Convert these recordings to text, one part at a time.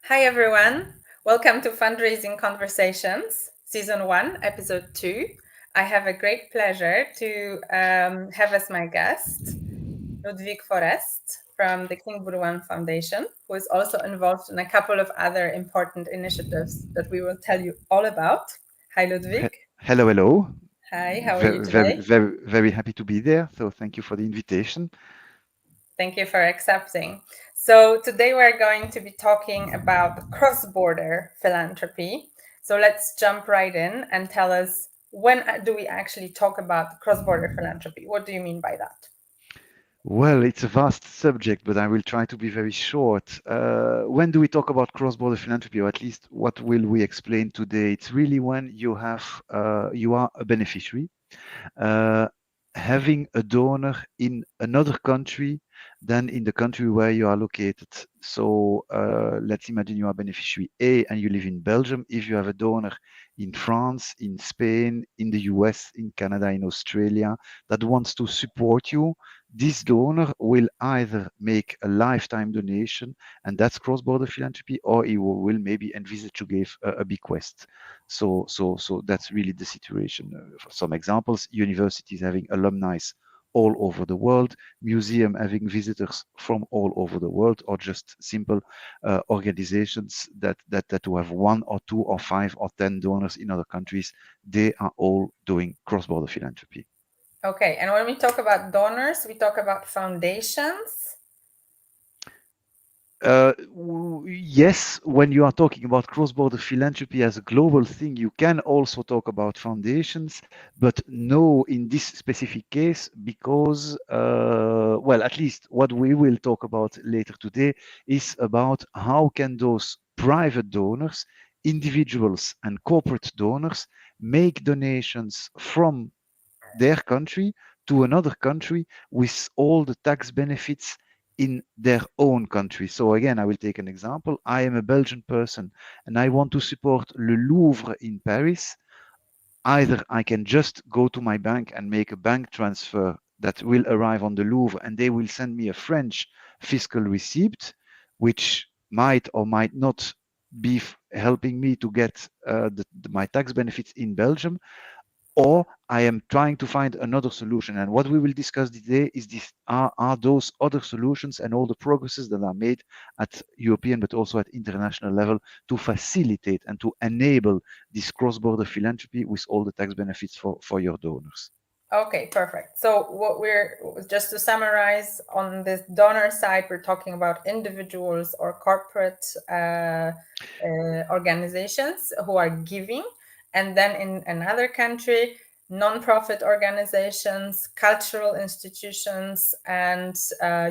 Hi, everyone. Welcome to Fundraising Conversations, Season 1, Episode 2. I have a great pleasure to have as my guest Ludwig Forrest from the King Baudouin Foundation, who is also involved in a couple of other important initiatives that we will tell you all about. Hi, Ludwig. Hello, hello. Hi, how are you Very, very, today? very, very happy to be there. So thank you for the invitation. Thank you for accepting. So today we're going to be talking about cross-border philanthropy. So let's jump right in and tell us, when do we actually talk about cross-border philanthropy? What do you mean by that? Well, it's a vast subject, but I will try to be very short. When do we talk about cross-border philanthropy, or at least what will we explain today? It's really when you are a beneficiary, uh, having a donor in another country than in the country where you are located. So let's imagine you are beneficiary A and you live in Belgium. If you have a donor in France, in Spain, in the US, in Canada, in Australia that wants to support you, this donor will either make a lifetime donation, and that's cross-border philanthropy, or he will maybe envisage to give a bequest. So that's really the situation. For some examples, universities having alumni all over the world, museum having visitors from all over the world, or just simple organizations that who have one or two or five or 10 donors in other countries. They are all doing cross-border philanthropy. Okay, and when we talk about donors, we talk about foundations. Yes, when you are talking about cross-border philanthropy as a global thing, you can also talk about foundations, but no, in this specific case, because, well, at least what we will talk about later today is about how can those private donors, individuals and corporate donors make donations from their country to another country with all the tax benefits in their own country. So again, I will take an example. I am a Belgian person and I want to support Le Louvre in Paris. Either I can just go to my bank and make a bank transfer that will arrive on the Louvre and they will send me a French fiscal receipt, which might or might not be helping me to get my tax benefits in Belgium, or I am trying to find another solution. And what we will discuss today is this are those other solutions and all the progresses that are made at European but also at international level to facilitate and to enable this cross-border philanthropy with all the tax benefits for your donors. Okay, perfect. So what we're just to summarize, on this donor side, we're talking about individuals or corporate organizations who are giving, and then in another country, non-profit organizations, cultural institutions, and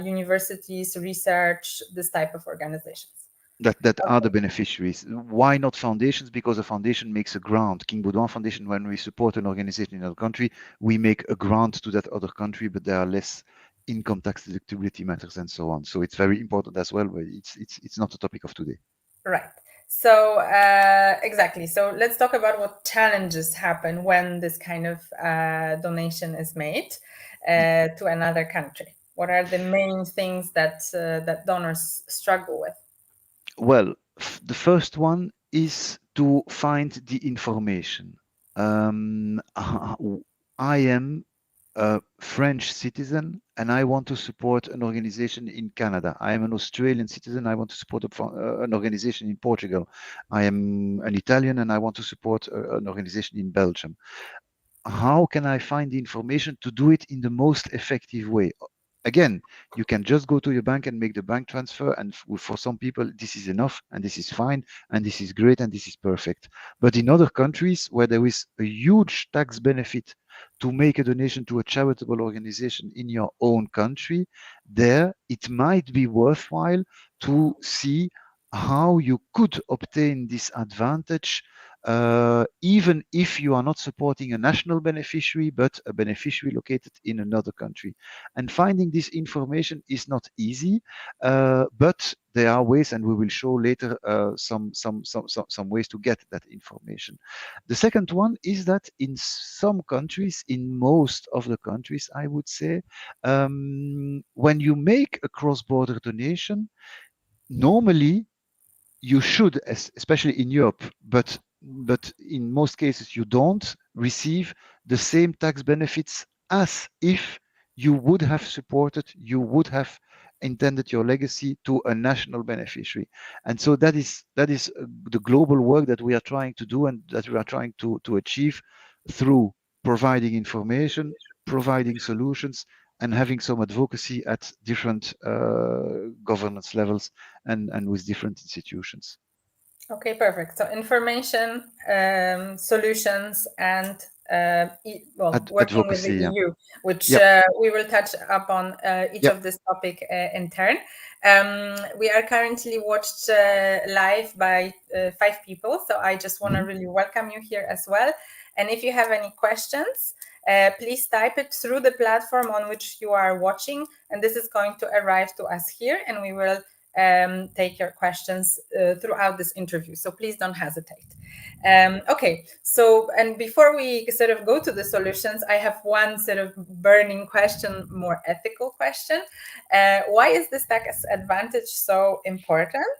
universities, research, this type of organizations. That are the beneficiaries. Why not foundations? Because a foundation makes a grant. King Baudouin Foundation, when we support an organization in another country, we make a grant to that other country, but there are less income tax deductibility matters and so on. So it's very important as well, but it's not the topic of today. Right. So exactly. So let's talk about what challenges happen when this kind of donation is made to another country. What are the main things that donors struggle with? Well, the first one is to find the information. I am a French citizen and I want to support an organization in Canada. I am an Australian citizen. I want to support an organization in Portugal. I am an Italian and I want to support an organization in Belgium. How can I find the information to do it in the most effective way? Again, you can just go to your bank and make the bank transfer. And for some people, this is enough and this is fine and this is great and this is perfect. But in other countries where there is a huge tax benefit to make a donation to a charitable organization in your own country, there it might be worthwhile to see how you could obtain this advantage, even if you are not supporting a national beneficiary, but a beneficiary located in another country. And finding this information is not easy, but there are ways, and we will show later some ways to get that information. The second one is that in some countries, in most of the countries, I would say, when you make a cross-border donation, normally you should, especially in Europe, but in most cases you don't receive the same tax benefits as if you would have supported, you would have intended your legacy to a national beneficiary. And so that is the global work that we are trying to do and that we are trying to achieve through providing information, providing solutions, and having some advocacy at different governance levels and with different institutions. Okay, perfect. So information, solutions, and working with the Advocacy, yeah. EU, which Yep. we will touch upon each Yep. of this topic in turn. We are currently watched live by 5 people, so I just want to Mhm. really welcome you here as well. And if you have any questions, please type it through the platform on which you are watching, and this is going to arrive to us here, and we will take your questions throughout this interview. So please don't hesitate. Okay, so, and before we sort of go to the solutions, I have one sort of burning question, more ethical question. Why is this tax advantage so important?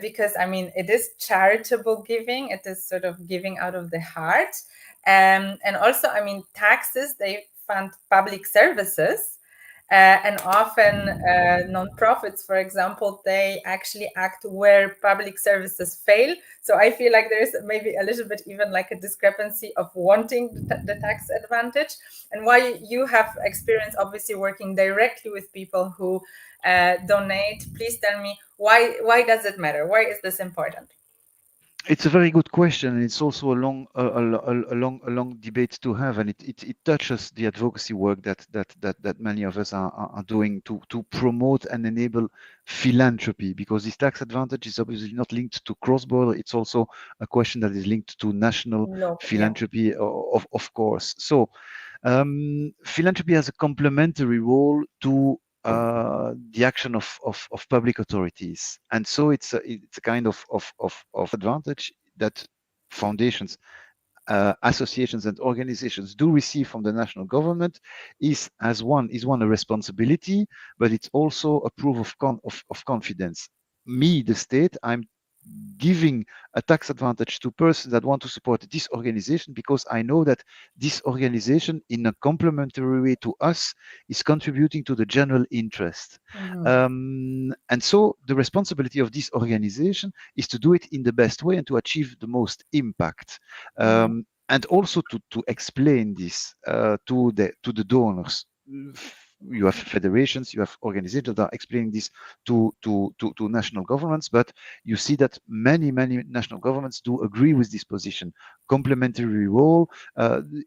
Because, I mean, it is charitable giving, it is sort of giving out of the heart. And also, I mean, taxes, they fund public services. And often non-profits, for example, they actually act where public services fail. So I feel like there is maybe a little bit even like a discrepancy of wanting the tax advantage. And why you have experience, obviously, working directly with people who donate. Please tell me why does it matter? Why is this important? It's a very good question, and it's also a long debate to have, and it touches the advocacy work that many of us are doing to promote and enable philanthropy, because this tax advantage is obviously not linked to cross-border. It's also a question that is linked to national Look, yeah, philanthropy, of course. So philanthropy has a complementary role to the action of public authorities. And so it's a kind of advantage that foundations, associations and organizations do receive from the national government is one a responsibility, but it's also a proof of confidence. Me, the state, I'm giving a tax advantage to persons that want to support this organization because I know that this organization, in a complementary way to us, is contributing to the general interest. mm-hmm. And so the responsibility of this organization is to do it in the best way and to achieve the most impact. Yeah, And also to explain this to the donors. You have federations, you have organizations that are explaining this to national governments, but you see that many national governments do agree with this position, complementary role,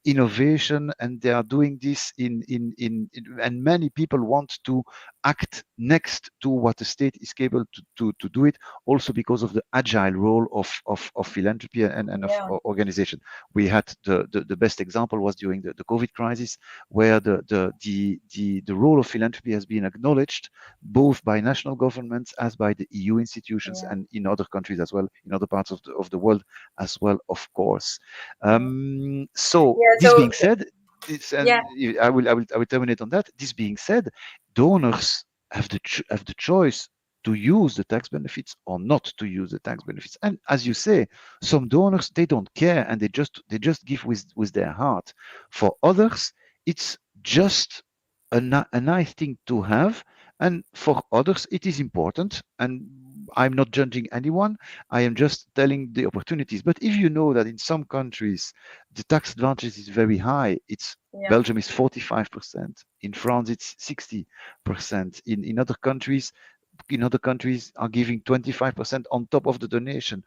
innovation, and they are doing this and many people want to act next to what the state is capable to do it, also because of the agile role of philanthropy and of yeah, organization. We had the best example was during the COVID crisis, where the role of philanthropy has been acknowledged both by national governments as by the EU institutions yeah, and in other countries as well, in other parts of the world as well, of course. yeah. So Yeah, this so being said, it's, yeah, and I will terminate on that. This being said, donors have the choice to use the tax benefits or not to use the tax benefits. And as you say, some donors, they don't care and they just give with their heart. For others, it's just a nice thing to have, and for others it is important. And I'm not judging anyone, I am just telling the opportunities. But if you know that in some countries the tax advantage is very high, it's yeah, Belgium is 45%, in France it's 60%, in other countries are giving 25% on top of the donation,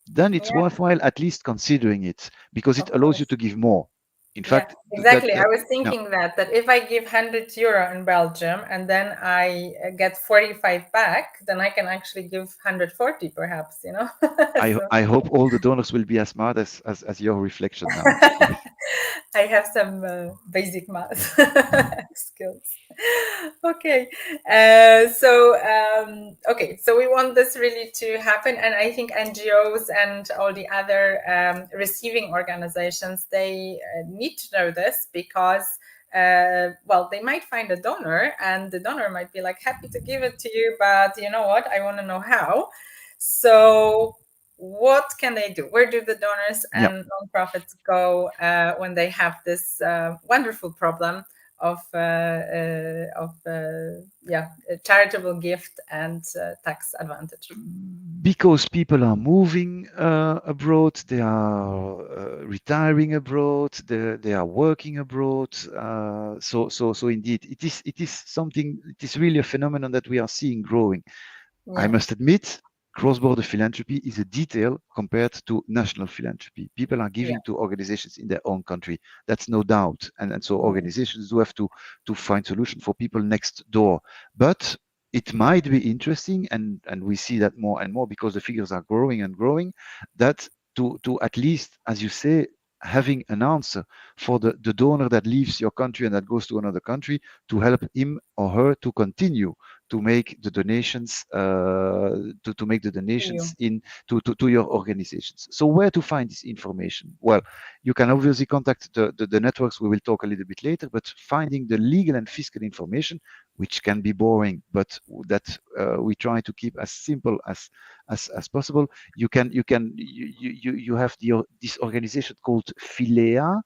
then it's yeah, worthwhile at least considering it, because it of allows you course. to give more. In Yeah, fact, exactly. I that was no, thinking that if I give €100 in Belgium and then I get 45 back, then I can actually give 140 perhaps, you know. I So I hope all the donors will be as smart as your reflection now. I have some basic math skills. Okay. Okay, so we want this really to happen. And I think NGOs and all the other receiving organizations, they need to know this because they might find a donor and the donor might be like happy to give it to you, but you know what? I want to know how. So what can they do? Where do the donors Yeah. and nonprofits go when they have this wonderful problem of yeah, a charitable gift and tax advantage? Because people are moving abroad, they are retiring abroad, they are working abroad. So indeed, it is something. It is really a phenomenon that we are seeing growing. I Yeah, must admit, cross-border philanthropy is a detail compared to national philanthropy. People are yeah, giving to organizations in their own country. That's no doubt. And so mm, organizations do have to find solution for people next door. But it might be interesting, and we see that more and more because the figures are growing and growing, that to at least, as you say, having an answer for the donor that leaves your country and that goes to another country to help him or her to continue to make the donations to make the you. donations to your organizations. So where to find this information? Well, you can obviously contact the networks. We will talk a little bit later, but finding the legal and fiscal information, which can be boring, but that we try to keep as simple as possible. You have this organization called Philea,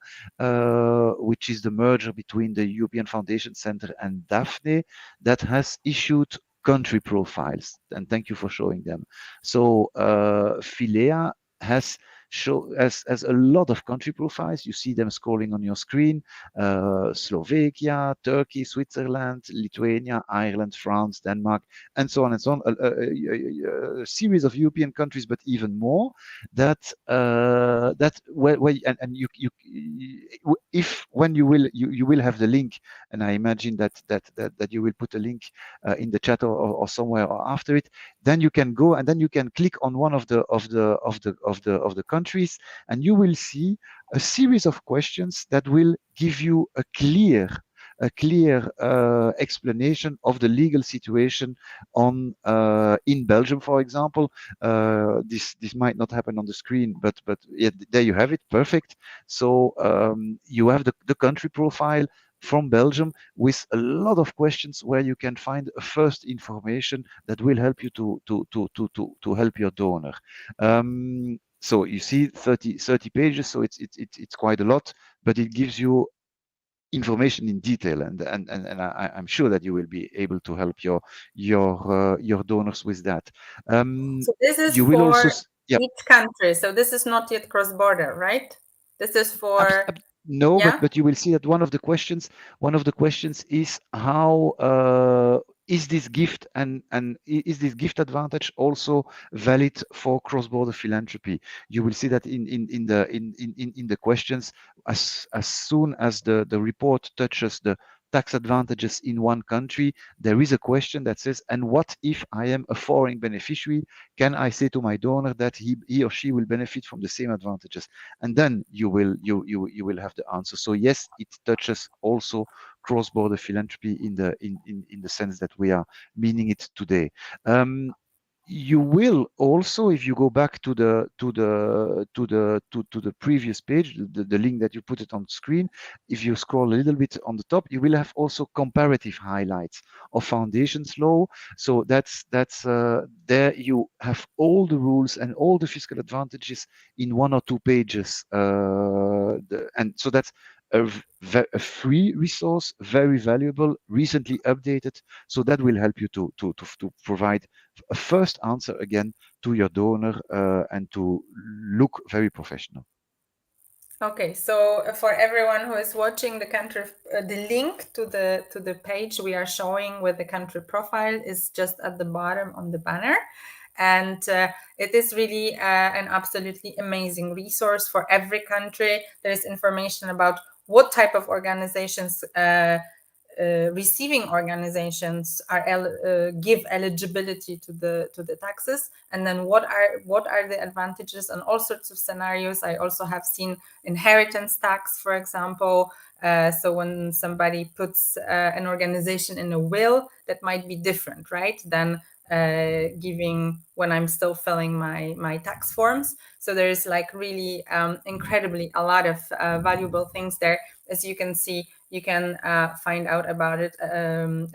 which is the merger between the European Foundation Center and Daphne, that has issued country profiles, and thank you for showing them. So Philea has a lot of country profiles. You see them scrolling on your screen: Slovakia, Turkey, Switzerland, Lithuania, Ireland, France, Denmark, and so on and so on. A series of European countries, but even more. That where and if when you will have the link, and I imagine that you will put a link in the chat or somewhere or after it, then you can go and then you can click on one of the countries, and you will see a series of questions that will give you a clear explanation of the legal situation on in Belgium, for example. This might not happen on the screen, but yeah, there you have it. Perfect. So you have the country profile from Belgium with a lot of questions where you can find a first information that will help you to help your donor. So you see 30 pages, so it's quite a lot, but it gives you information in detail, and I'm sure that you will be able to help your donors with that. So this is You will also, for yeah. each country. So this is not yet cross-border, right? This is for, No, yeah? but you will see that one of the questions is how is this gift and is this gift advantage also valid for cross-border philanthropy? You will see that in the questions, as soon as the report touches the tax advantages in one country, there is a question that says, and what if I am a foreign beneficiary? Can I say to my donor that he or she will benefit from the same advantages? And then you will have the answer. So yes, it touches also cross-border philanthropy in the sense that we are meaning it today. You will also, if you go back to the previous page, the link that you put it on screen, if you scroll a little bit on the top, you will have also comparative highlights of foundations law. So that's there you have all the rules and all the fiscal advantages in 1 or 2 pages, and so that's a free resource, very valuable, recently updated. So that will help you to provide a first answer again to your donor, and to look very professional. Okay, so for everyone who is watching, the link to the page we are showing with the country profile is just at the bottom on the banner, and it is really an absolutely amazing resource for every country. There is information about what type of organizations. Receiving organizations give eligibility to the taxes, and then what are the advantages and all sorts of scenarios. I also have seen inheritance tax, for example. So when somebody puts an organization in a will, that might be different, right, than giving when I'm still filling my tax forms. So there's like really incredibly a lot of valuable things there. As you can see, you can find out about it,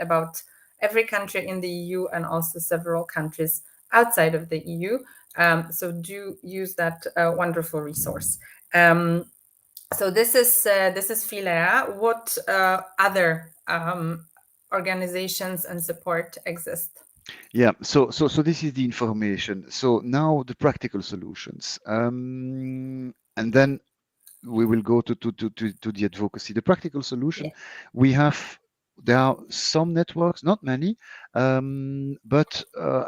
about every country in the EU and also several countries outside of the EU. So do use that wonderful resource. Um, so this is Philea. What other organizations and support exist? Yeah, so this is the information. So now the practical solutions. And then we will go to the advocacy. The practical solution, Yeah. we have, there are some networks, not many, but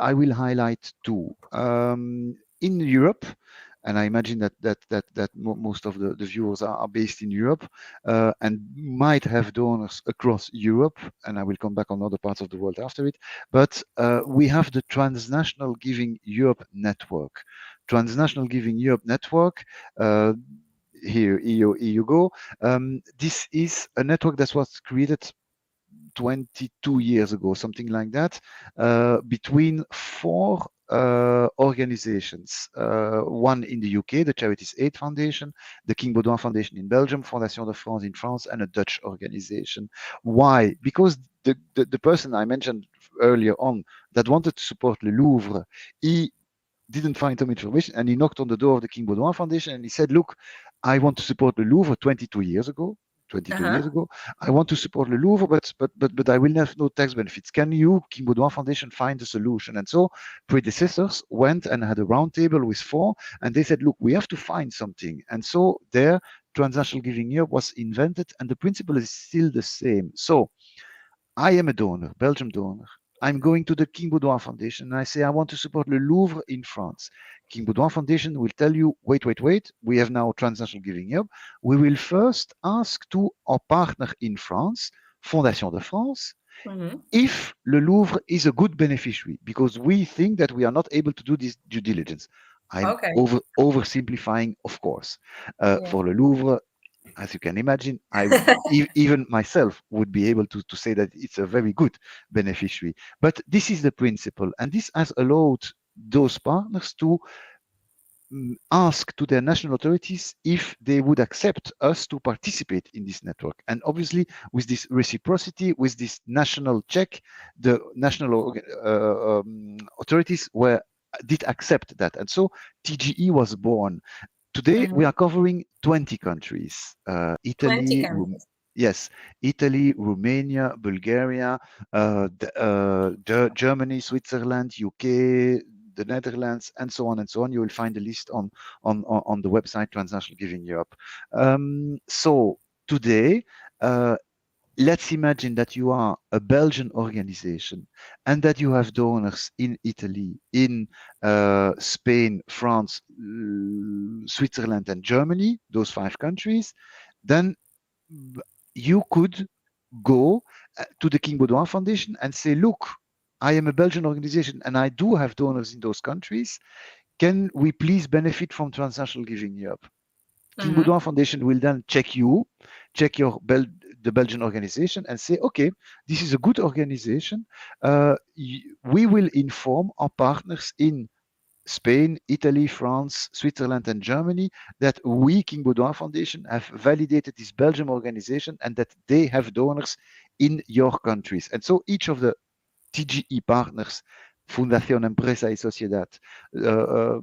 I will highlight two. In Europe, and I imagine that most of the viewers are based in Europe and might have donors across Europe, and I will come back on other parts of the world after it. But we have the Transnational Giving Europe Network. Transnational Giving Europe Network. Here you go. This is a network that was created 22 years ago, something like that, between four organizations. One in the UK, the Charities Aid Foundation, the King Baudouin Foundation in Belgium, Fondation de France in France, and a Dutch organization. Why? Because the person I mentioned earlier on that wanted to support Le Louvre, he didn't find some information and he knocked on the door of the King Baudouin Foundation and he said, look, I want to support the Louvre 22 years ago. 22 Uh-huh. years ago, I want to support the Louvre, but I will have no tax benefits. Can you, King Baudouin Foundation, find a solution? And so predecessors went and had a roundtable with four, and they said, look, we have to find something. And so there, Transnational Giving Year was invented, and the principle is still the same. So I am a donor, Belgium donor. I'm going to the King Baudouin Foundation and I say, I want to support Le Louvre in France. King Baudouin Foundation will tell you, wait, we have now transnational giving up. We will first ask to our partner in France, Fondation de France, Mm-hmm. if Le Louvre is a good beneficiary, because we think that we are not able to do this due diligence. I'm Okay. oversimplifying, of course. Yeah. For Le Louvre, as you can imagine, even myself would be able to say that it's a very good beneficiary. But this is the principle, and this has allowed those partners to ask to their national authorities if they would accept us to participate in this network. And obviously, with this reciprocity, with this national check, the national authorities did accept that. And so TGE was born. Today, we Mm-hmm. are covering 20 countries. 20 Italy, countries. yes, Italy, Romania, Bulgaria, Germany, Switzerland, UK, the Netherlands, and so on and so on. You will find a list on the website Transnational Giving Europe. So today, let's imagine that you are a Belgian organization and that you have donors in Italy, in Spain, France, Switzerland, and Germany, those 5 countries. Then you could go to the King Baudouin Foundation and say, look, I am a Belgian organization and I do have donors in those countries. Can we please benefit from Transnational Giving Europe? King Mm-hmm. Baudouin Foundation will then check the Belgian organization and say, okay, this is a good organization. We will inform our partners in Spain, Italy, France, Switzerland, and Germany that we, King Baudouin Foundation, have validated this Belgian organization and that they have donors in your countries. And so each of the TGE partners, Fundación Empresa y Sociedad, the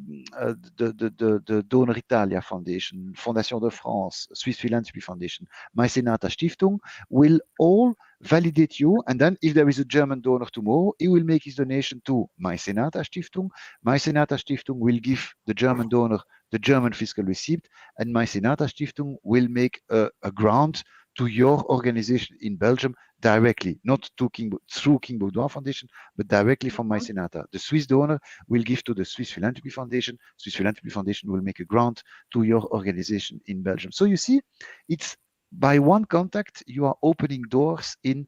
Donor Italia Foundation, Fondation de France, Swiss Philanthropy Foundation, Maicenata Stiftung, will all validate you. And then if there is a German donor tomorrow, he will make his donation to Maicenata Stiftung. Maicenata Stiftung will give the German donor the German fiscal receipt, and Maicenata Stiftung will make a grant to your organization in Belgium directly, not through King Baudouin Foundation, but directly from Maicenata. The Swiss donor will give to the Swiss Philanthropy Foundation. Swiss Philanthropy Foundation will make a grant to your organization in Belgium. So you see, it's by one contact, you are opening doors in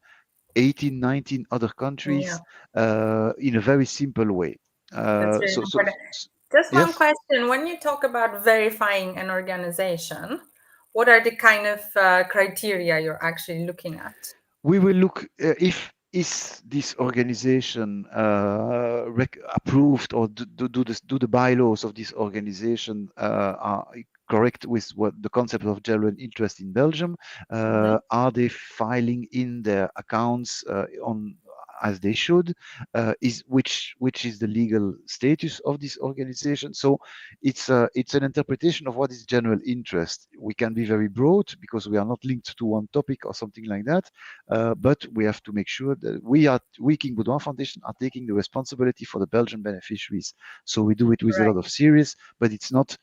18, 19 other Yeah, countries in a very simple way. that's really important. Just one Yes. question. When you talk about verifying an organization, what are the kind of criteria you're actually looking at? We will look if is this organization approved or do the bylaws of this organization are correct with what the concept of genuine interest in Belgium? Mm-hmm. Are they filing in their accounts on as they should, is which is the legal status of this organization. So it's an interpretation of what is general interest. We can be very broad because we are not linked to one topic or something like that, but we have to make sure that we King Baudouin Foundation are taking the responsibility for the Belgian beneficiaries. So we do it with a Right. lot of serious, but it's not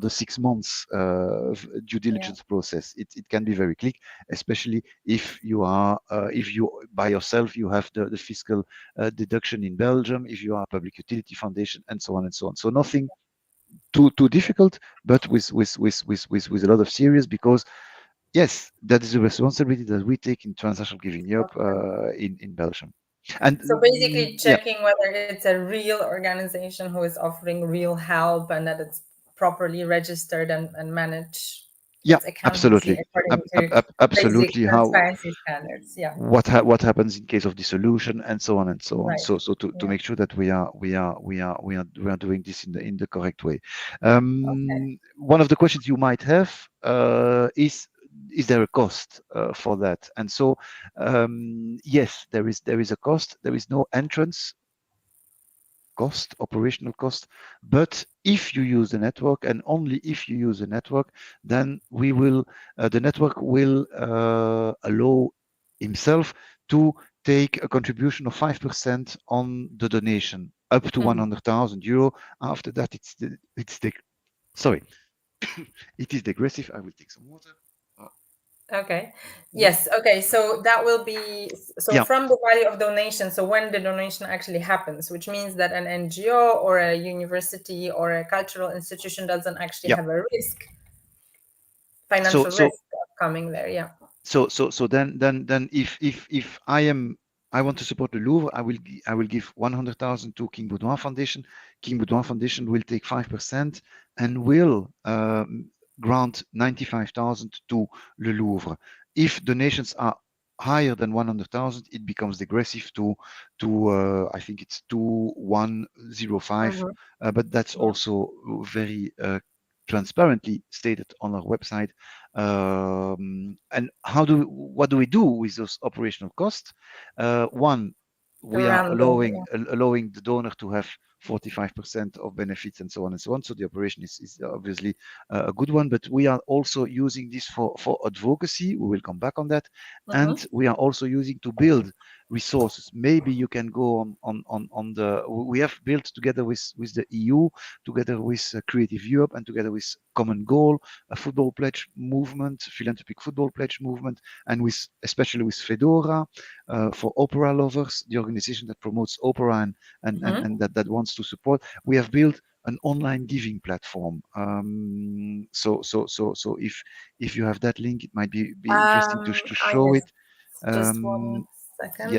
a 6 months due Yeah. diligence process. It can be very quick, especially if you by yourself you have the fiscal deduction in Belgium, if you are a public utility foundation, and so on and so on. So nothing too difficult, but with a lot of serious, because yes, that is a responsibility that we take in transnational giving Europe Okay. in Belgium. And So basically yeah, checking whether it's a real organization who is offering real help and that it's properly registered and manage yeah, its accountancy absolutely, according to basic absolutely. How transparency standards. Yeah. what happens in case of dissolution, and so on and so on. Right. So to Yeah. make sure that we are doing this in the correct way. Okay. One of the questions you might have is there a cost for that? And so yes, there is a cost. There is no entrance cost, operational cost. But if you use the network, and only if you use the network, then the network will allow himself to take a contribution of 5% on the donation up to Mhm. 100,000 euro. After that, sorry, it is digressive. I will take some water. Uh, Okay. yeah, Yes. Okay. So that will be so yeah. from the value of donation. So when the donation actually happens, which means that an NGO or a university or a cultural institution doesn't actually Yeah. have a risk, So financial so risk of coming there. Yeah. then if I want to support the Louvre, I will give 100,000 to King Baudouin Foundation. King Baudouin Foundation will take 5% and will grant 95,000 to Le Louvre. If donations are higher than 100,000, it becomes digressive to I think it's 2105, Mhm. but that's Yeah. also very transparently stated on our website. And what do we do with those operational costs? One, we are Random. allowing the donor to have 45% of benefits, and so on and so on. So the operation is obviously a good one, but we are also using this for advocacy. We will come back on that. Yeah. And we are also using to build resources. Maybe you can go on the, we have built together with the EU, together with Creative Europe, and together with Common Goal, a football pledge movement, philanthropic football pledge movement, and with especially with Fedora for opera lovers, the organization that promotes opera Hmm. and that wants to support. We have built an online giving platform. So if you have that link, it might be interesting to show Yes. it. Just one Yeah, second.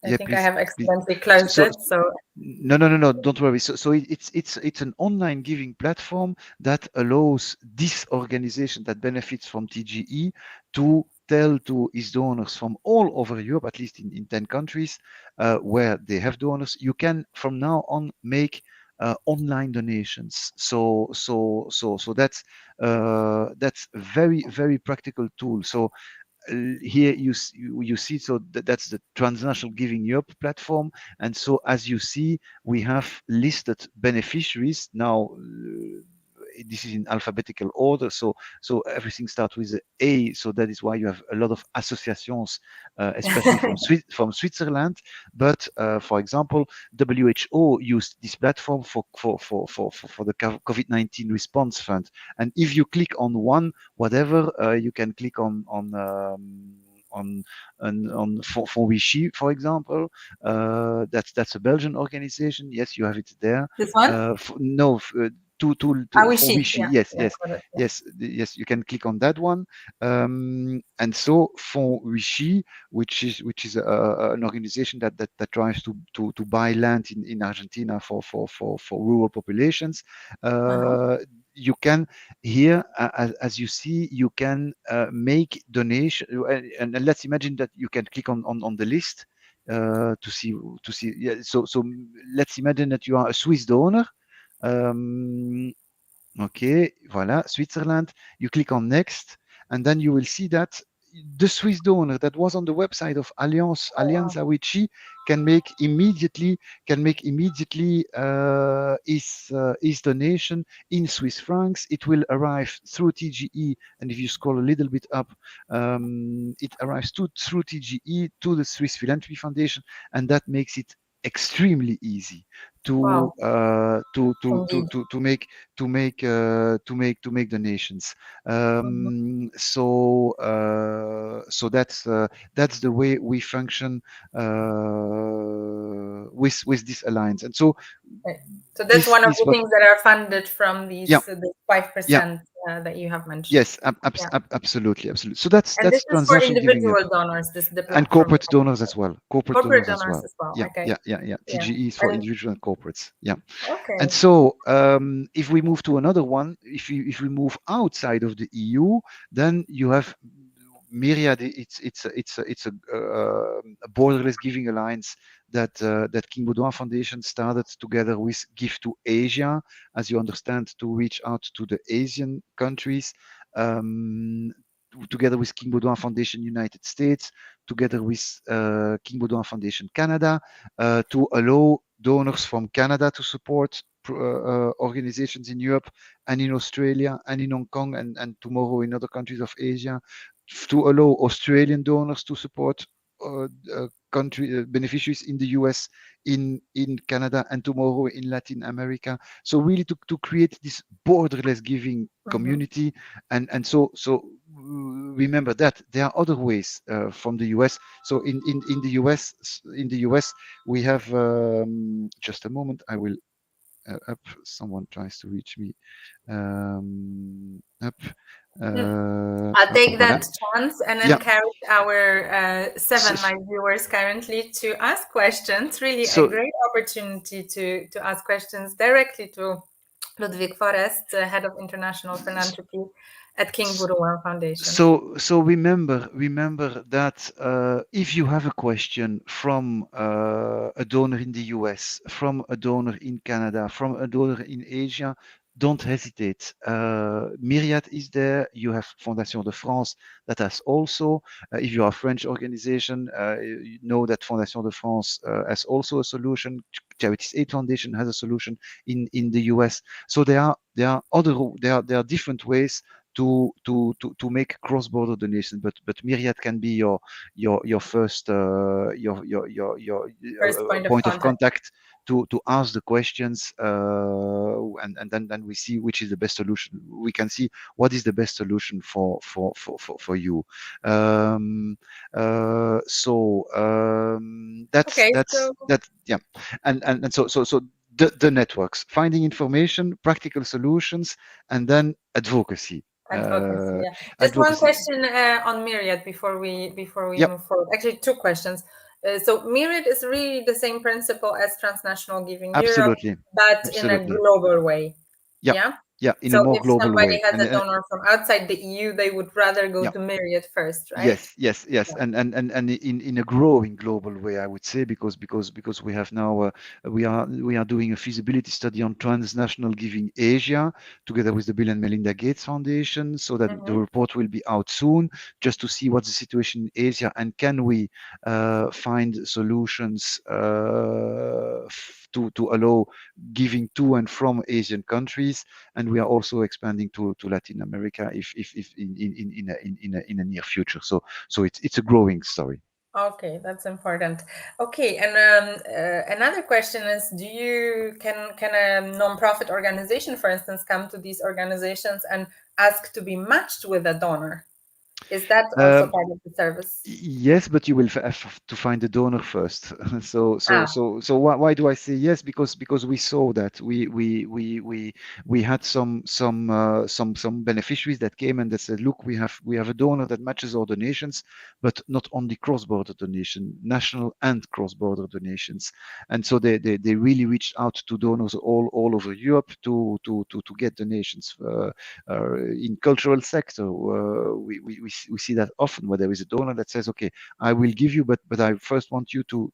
I yeah, think I please, have please. accidentally So, closed so it. So no, don't worry. So it's an online giving platform that allows this organization that benefits from TGE to tell to its donors from all over Europe, at least in 10 countries where they have donors, you can from now on make online donations. So that's a very practical tool. So here you see, so that's the Transnational Giving Europe platform. And so as you see, we have listed beneficiaries now. This is in alphabetical order, so everything starts with A. So that is why you have a lot of associations, especially from Switzerland. But for example, WHO used this platform for the COVID-19 response fund. And if you click on one, whatever, you can click on for Vichy, for example. That's a Belgian organization. Yes, you have it there. this one? No, I for wish she. Vichy. Yeah. Yes, Yeah. Got it. Yeah. yes. You can click on that one. And so for Vichy, which is an organization that tries to buy land in Argentina for rural populations. Uh-huh. You can here, as you see, you can make donation, and let's imagine that you can click on the list to see. Yeah, so let's imagine that you are a Swiss donor. Okay, voilà, Switzerland. You click on next, and then you will see that the Swiss donor that was on the website of Oh, wow. Allianz Awici can make immediately his donation in Swiss francs. It will arrive through TGE, and if you scroll a little bit up, it arrives through TGE to the Swiss Philanthropy Foundation, and that makes it extremely easy to Wow. uh, to, to to Indeed. to to make to make donations. Mhm. So that's the way we function with this alliance. And so Right. So that's this one of is the what, things that are funded from yeah, these the yeah, 5% that you have mentioned. yes, Yeah. absolutely, absolutely. So that's And this is for Transnational Giving Europe. individual donors, this the And platform you corporate have donors as mentioned. well. Corporate Corporate donors as donors well. as well. Yeah, Okay. yeah, yeah, yeah. Yeah. TGE is for And individual and corporates. Yeah. And okay. so, if we move to another one, if we move outside of the EU, then you have Myriad. It's a borderless giving alliance that King Baudouin Foundation started together with Give to Asia, as you understand, to reach out to the Asian countries. Um, Together with King Baudouin Foundation United States, together with King Baudouin Foundation Canada, to allow donors from Canada to support organizations in Europe and in Australia and in Hong Kong, and tomorrow in other countries of Asia, to allow Australian donors to support country beneficiaries in the US, in Canada, and tomorrow in Latin America. So really to create this borderless giving Hmm. community. And so remember that there are other ways from the US. So in the US we have, just a moment, I will up. Someone tries to reach me. Up. I'll take Voilà. that chance and Yeah. encourage our So, seven live viewers currently to ask questions. Really, a so great opportunity to ask questions directly to Ludwig Forrest, Head of International Philanthropy at King Baudouin Foundation. so remember that if you have a question from a donor in the US, from a donor in Canada, from a donor in Asia, don't hesitate. Myriad is there. You have Fondation de France that has also. If you are a French organization, you know that Fondation de France has also a solution. Charities Aid Foundation has a solution in the US. So there are different ways to make cross-border donations, but Myriad can be your first First point of point of contact. contact to ask the questions, and then we see which is the best solution. We can see what is the best solution for you. Um, that's Okay, that's so that yeah, and so the networks, finding information, practical solutions, and then advocacy. advocacy, Uh, yeah. Just one Advocacy. question on Myriad before we Yep, move forward. Actually, two questions. So Myriad is really the same principle as Transnational Giving Europe, absolutely, but in a absolutely. global way. Yeah, Yeah. yeah, in a So more if global somebody way, has and a donor from outside the EU, they would rather go yeah. to Myriad first, right? Yes, yes, yes, Yeah. and in a growing global way, I would say, because we have now we are doing a feasibility study on transnational giving Asia together with the Bill and Melinda Gates Foundation, so that the Hmm. report will be out soon, just to see what's the situation in Asia and can we find solutions to allow giving to and from Asian countries, and we are also expanding to Latin America if in a near future. So it's a growing story. Okay, that's important. Okay, and another question is, can a nonprofit organization, for instance, come to these organizations and ask to be matched with a donor? Is that also Um, part of the service? Yes, but you will have to find a donor first. Ah, So why do I say yes? Because we saw that we had some beneficiaries that came and that said, look, we have a donor that matches our donations, but not only cross-border donation, national and cross-border donations. And so they really reached out to donors all over Europe to get donations in cultural sector. We we see that often where there is a donor that says, okay, I will give you, but I first want you to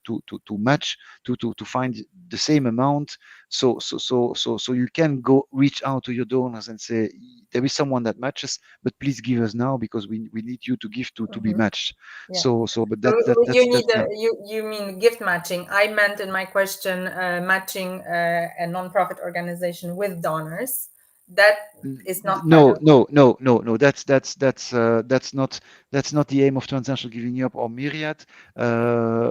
match to find the same amount. So you can go reach out to your donors and say there is someone that matches, but please give us now because we need you to give to be Mhm. matched. Yeah. But So you that's need yeah. you mean gift matching. I meant in my question matching a nonprofit organization with donors. That is not part No, of. no, no, no, no. That's not the aim of Transnational Giving Up or Myriad.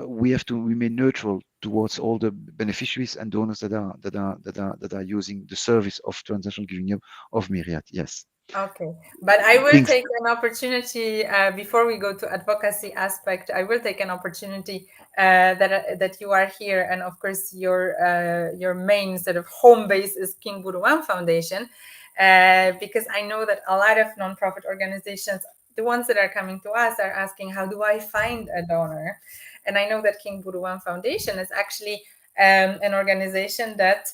We have to remain neutral towards all the beneficiaries and donors that are using the service of Transnational Giving Up of Myriad. Yes. Okay, but I will Things. take an opportunity before we go to advocacy aspect. I will take an opportunity that you are here, and of course your main sort of home base is King Baudouin Foundation, because I know that a lot of nonprofit organizations, the ones that are coming to us, are asking, how do I find a donor? And I know that King Baudouin Foundation is actually an organization that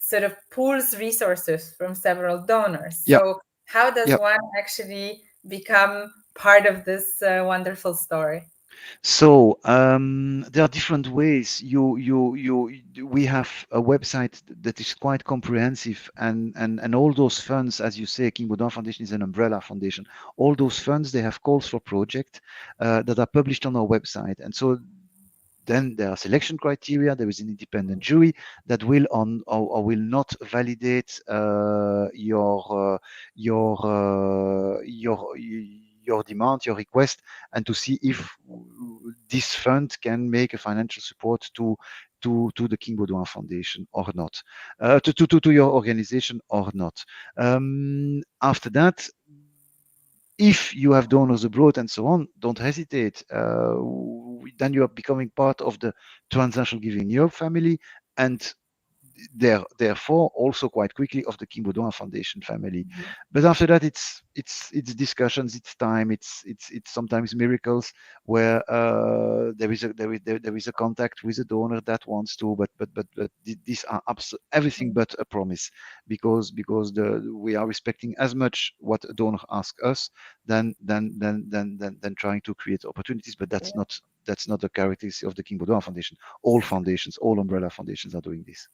sort of pools resources from several donors. Yeah, So, how does yeah. one actually become part of this wonderful story? So there are different ways. We have a website that is quite comprehensive, and all those funds, as you say, King Baudouin Foundation is an umbrella foundation. All those funds they have calls for project that are published on our website, and so then there are selection criteria. There is an independent jury that will on or will not validate your demand, your request, and to see if this fund can make a financial support to the King Baudouin Foundation or not, to your organization or not. After that, if you have donors abroad and so on, don't hesitate. Then you are becoming part of the Transnational Giving Europe family, and therefore also quite quickly of the King Baudouin Foundation family. Mhm. But after that, it's discussions, it's time, it's sometimes miracles where there is a contact with a donor that wants to, but these are everything but a promise because we are respecting as much what a donor asks us than trying to create opportunities. But Yeah. that's not the characteristic of the King Baudouin Foundation. All foundations, all umbrella foundations are doing this.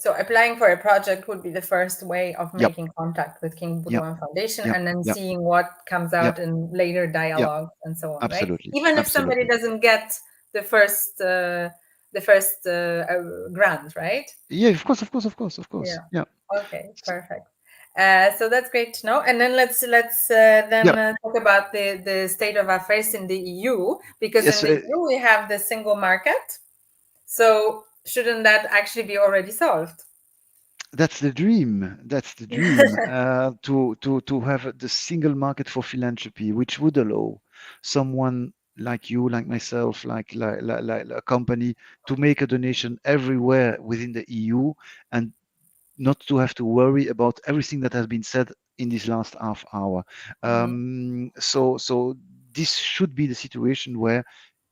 So, applying for a project would be the first way of Yep, making contact with King yep, Baudouin Foundation, yep, and then yep, seeing what comes yep, out in later yep. dialogue and so on, right? Absolutely, Even if somebody absolutely. doesn't get the first uh, grant, right? Yeah, of course, of course, of course, of course. Yeah. Yeah, Okay, perfect. So that's great to know. And then let's yeah. talk about the state of affairs in the EU, because in Yes, the EU we have the single market. So shouldn't that actually be already solved? that's the dream. That's the dream. To have the single market for philanthropy, which would allow someone like you, like myself, like a company to make a donation everywhere within the EU and not to have to worry about everything that has been said in this last half hour. Mhm. So this should be the situation where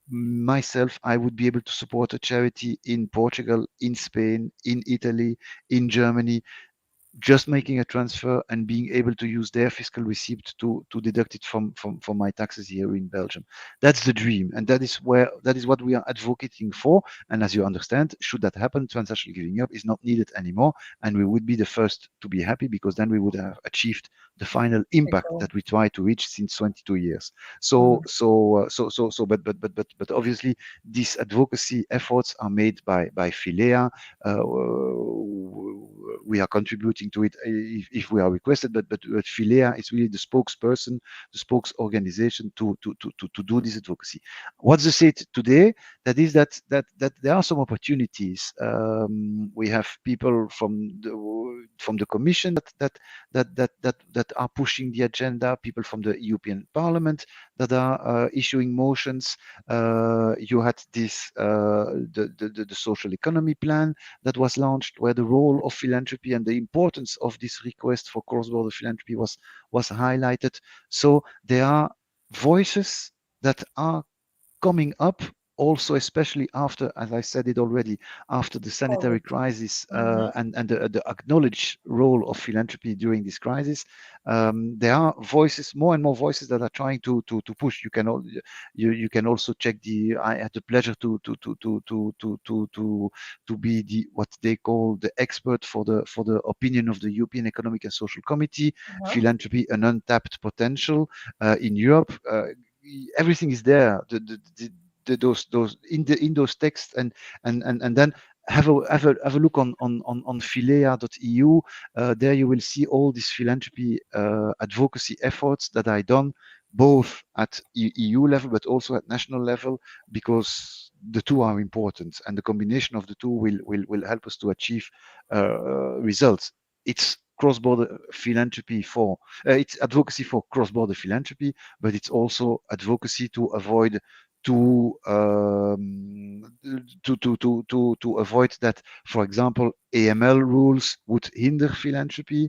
myself, I would be able to support a charity in Portugal, in Spain, in Italy, in Germany, just making a transfer and being able to use their fiscal receipt to deduct it from my taxes here in Belgium. That's the dream, and that is what we are advocating for. And as you understand, should that happen, transnational giving up is not needed anymore, and we would be the first to be happy because then we would have achieved the final impact Cool. that we try to reach since 22 years. Mhm. But obviously these advocacy efforts are made by Philea. We are contributing to it if we are requested, but Philea is really the spokesperson, the spokes organization to do this advocacy. What's the state today? That is that there are some opportunities. We have people from the Commission that are pushing the agenda, people from the European Parliament that are issuing motions. You had the social economy plan that was launched, where the role of philanthropy and the importance of this request for cross-border philanthropy was highlighted. So there are voices that are coming up also especially after, as I said it already, after the sanitary COVID. crisis Mm-hmm. and the acknowledged role of philanthropy during this crisis, there are voices, more and more voices that are trying to push. You can also check the. I had the pleasure to be the what they call the expert for the opinion of the European Economic and Social Committee, Uh-huh. philanthropy an untapped potential in Europe. Everything is there. Those in those texts and then have a look on philea.eu. There you will see all these philanthropy advocacy efforts that are done both at EU level but also at national level, because the two are important and the combination of the two will help us to achieve results. It's cross-border philanthropy for it's advocacy for cross-border philanthropy, but it's also advocacy to avoid to avoid that, for example, AML rules would hinder philanthropy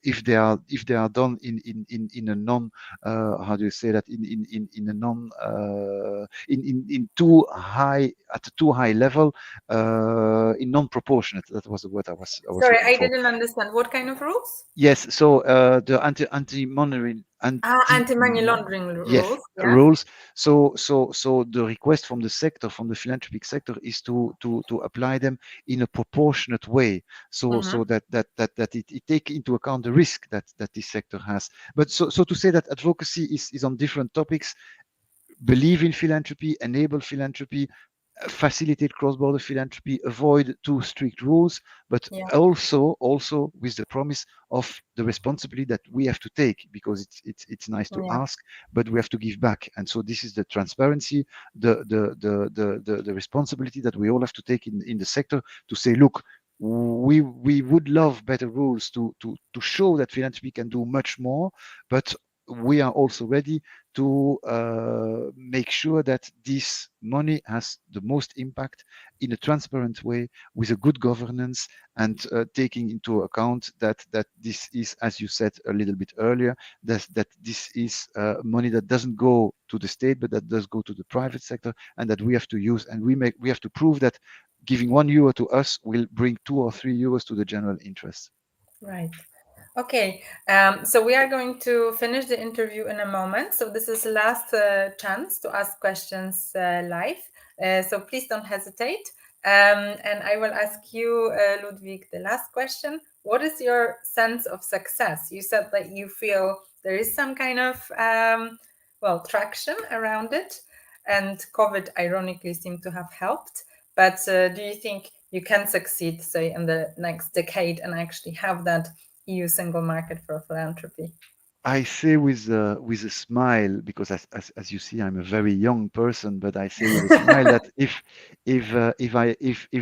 if they are done in a non how do you say that in a non in too high at a too high level in non-proportionate. That was the word I was Sorry, looking I for. didn't understand. What kind of rules? Yes, so the anti-money Anti-money laundering yes rules. Yeah. rules. So the request from the sector, from the philanthropic sector, is to apply them in a proportionate way, so Mm-hmm. that it take into account the risk that this sector has. But so to say that advocacy is on different topics, believe in philanthropy, enable philanthropy, facilitate cross-border philanthropy, avoid too strict rules, but Yeah. also with the promise of the responsibility that we have to take, because it's nice to Yeah. ask, but we have to give back. And so this is the transparency, the responsibility that we all have to take in the sector to say, look, we would love better rules to show that philanthropy can do much more, but we are also ready to make sure that this money has the most impact in a transparent way with a good governance, and taking into account that this is, as you said a little bit earlier, that this is money that doesn't go to the state but that does go to the private sector, and that we have to use, and we have to prove that giving €1 to us will bring €2 or €3 to the general interest. Right. Okay, so we are going to finish the interview in a moment. So this is the last chance to ask questions live. So please don't hesitate. And I will ask you, Ludwig, the last question. What is your sense of success? You said that you feel there is some kind of, traction around it. And COVID, ironically, seemed to have helped. But do you think you can succeed, say, in the next decade and actually have that EU single market for philanthropy? I say with a smile, because as you see, I'm a very young person, but I say with a smile that if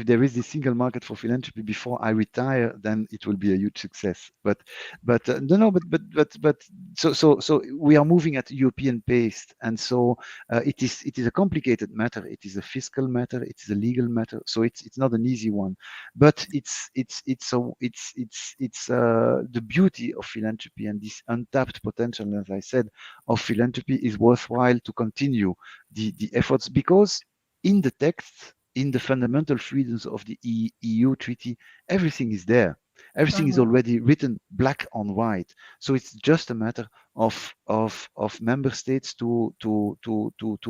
there is the single market for philanthropy before I retire, then it will be a huge success. But no, but so we are moving at European pace, and so it is a complicated matter. It is a fiscal matter. It is a legal matter. So it's not an easy one, but it's the beauty of philanthropy, and this untapped potential, as I said, of philanthropy is worthwhile to continue the efforts, because in the text, in the fundamental freedoms of the EU treaty, everything is there. Everything is Mhm. already written black on white. So it's just a matter of member states to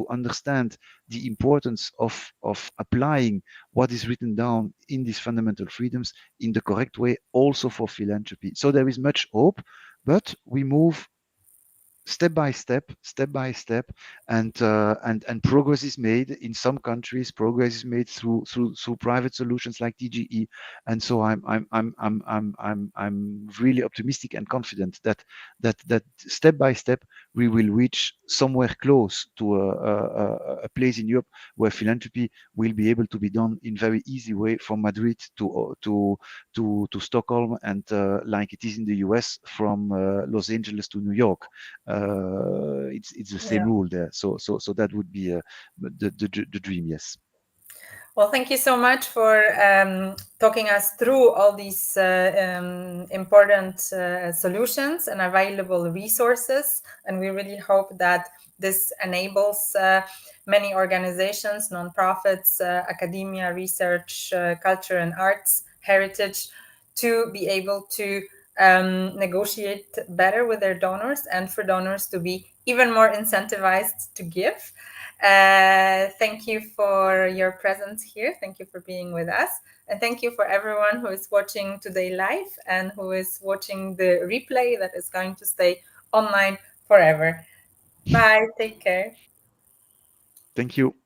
understand the importance of applying what is written down in these fundamental freedoms in the correct way, also for philanthropy. So there is much hope, but we move step by step, and progress is made in some countries. Progress is made through private solutions like DGE, and so I'm really optimistic and confident that step by step we will reach somewhere close to a place in Europe where philanthropy will be able to be done in very easy way from Madrid to Stockholm, and like it is in the US from Los Angeles to New York. It's the same Yeah. rule there. So that would be the dream. Yes. Well, thank you so much for talking us through all these important solutions and available resources. And we really hope that This enables many organizations, nonprofits, academia, research, culture and arts, heritage, to be able to negotiate better with their donors, and for donors to be even more incentivized to give. Thank you for your presence here. Thank you for being with us. And thank you for everyone who is watching today live and who is watching the replay that is going to stay online forever. Bye. Take care. Thank you.